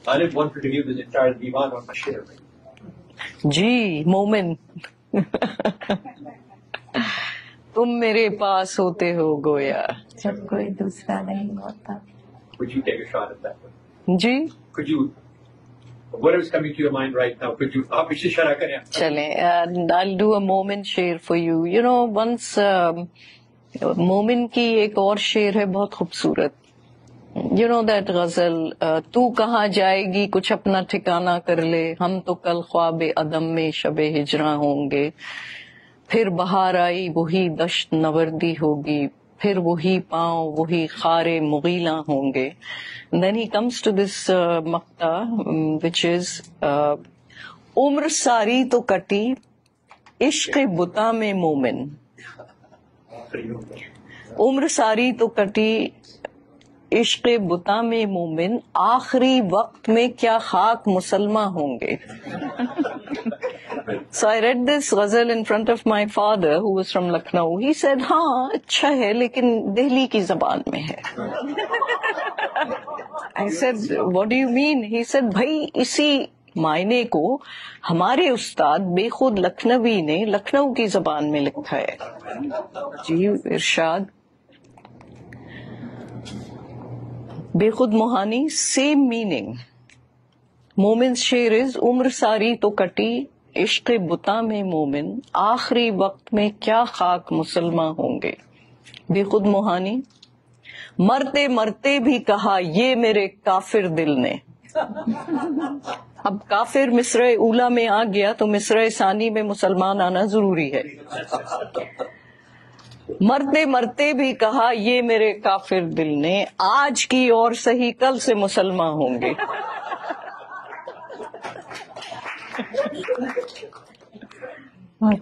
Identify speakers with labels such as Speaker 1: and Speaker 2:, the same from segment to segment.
Speaker 1: Alif wanted to give this entire divan on Bashir.
Speaker 2: جی مومن تم میرے پاس ہوتے ہو گویا
Speaker 3: جب کوئی دوسرا نہیں ہوتا.
Speaker 1: Would you take a shot at that one?
Speaker 2: G
Speaker 1: Could you, whatever's coming to your mind right now, could you, آپ اسے شرح کریں.
Speaker 2: چلیں I'll do a مومن شعر for you. You know once مومن کی ایک اور شعر ہے بہت خوبصورت. You know that غزل تو کہاں جائے گی کچھ اپنا ٹھکانہ کر لے ہم تو کل خواب عدم میں شب ہجراں ہوں گے پھر بہار آئی وہی دشت نوردی ہوگی پھر وہی پاؤں وہی خار مغیلاں ہوں گے. Then he comes to this مقطع which is عمر ساری تو کٹی عشق بتا میں مومن. عمر ساری تو کٹی عشق بتا میں مومن آخری وقت میں کیا خاک مسلمہ ہوں گے. So I read this ghazal in front of my father who was from Lucknow. He said ہاں اچھا ہے لیکن دہلی کی زبان میں ہے. I said what do you mean? He said بھائی اسی معنی کو ہمارے استاد بے خود لکھنوی نے لکھنؤ کی زبان میں لکھا ہے. جی ارشاد بے خود موہانی سیم میننگ. مومن شعر از عمر ساری تو کٹی عشق بتا میں مومن آخری وقت میں کیا خاک مسلمہ ہوں گے. بے خود موہانی مرتے مرتے بھی کہا یہ میرے کافر دل نے. اب کافر مصرع اولا میں آ گیا تو مصرع ثانی میں مسلمان آنا ضروری ہے. مرتے مرتے بھی کہا یہ میرے کافر دل نے آج کی اور صحیح کل سے مسلمان ہوں گے.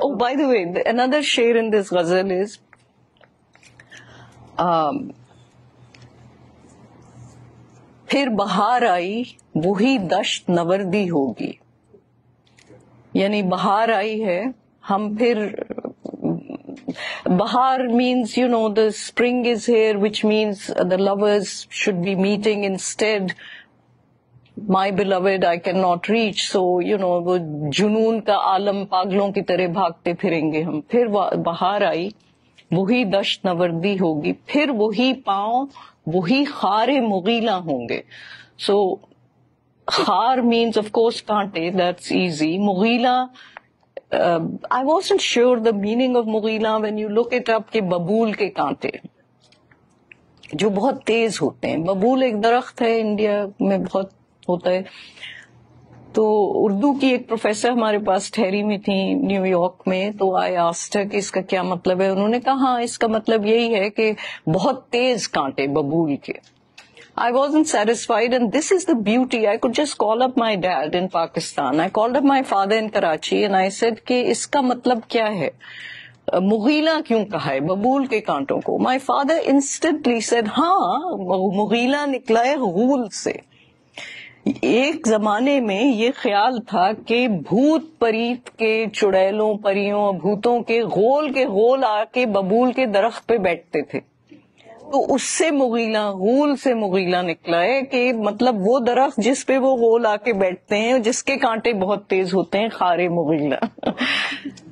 Speaker 2: Oh, by the way, another شعر in this ghazal is پھر بہار آئی وہی دشت نوردی ہوگی. یعنی بہار آئی ہے ہم پھر Bahar means, you know, the spring is here, which means the lovers should be meeting instead. My beloved I cannot reach, so, you know, وہ جنون کا عالم پاگلوں کی طرح بھاگتے پھریں گے ہم. پھر بہار آئی وہی دشت نوردی ہوگی پھر وہی پاؤں وہی خار مغیلاں ہوں گے. So خار means of course کانٹے, that's easy. مغیلاں I wasn't sure the meaning of مغیلاں. when you look it up کہ ببول کے کانٹے جو بہت تیز ہوتے ہیں. ببول ایک درخت ہے انڈیا میں بہت ہوتا ہے. تو اردو کی ایک پروفیسر ہمارے پاس ٹھہری میں تھی نیو یارک میں, تو آئی آسکڈ کہ اس کا کیا مطلب ہے. انہوں نے کہا ہاں اس کا مطلب یہی ہے کہ بہت تیز کانٹے ببول کے. I wasn't satisfied and this is the beauty. I could just call up my dad in Pakistan. I called up my father in Karachi and I said کہ اس کا مطلب کیا ہے, مغیلہ کیوں کہا ہے ببول کے کانٹوں کو. My father instantly said ہاں مغیلہ نکلا ہے غول سے. ایک زمانے میں یہ خیال تھا کہ بھوت پریت کے چڑیلوں پریوں بھوتوں کے غول آ کے ببول کے درخت پہ بیٹھتے تھے, تو اس سے مغیلہ غول سے مغیلہ نکلا ہے کہ مطلب وہ درخت جس پہ وہ غول آ کے بیٹھتے ہیں جس کے کانٹے بہت تیز ہوتے ہیں خار مغیلہ.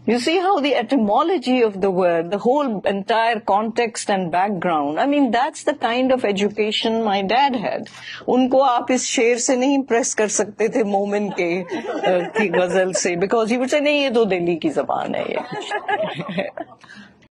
Speaker 2: You see how the etymology of the word, the whole entire context and background, I mean that's the kind of education my dad had. ان کو آپ اس شعر سے نہیں امپریس کر سکتے تھے مومن کی غزل سے, because he would say نہیں یہ تو دہلی کی زبان ہے یہ.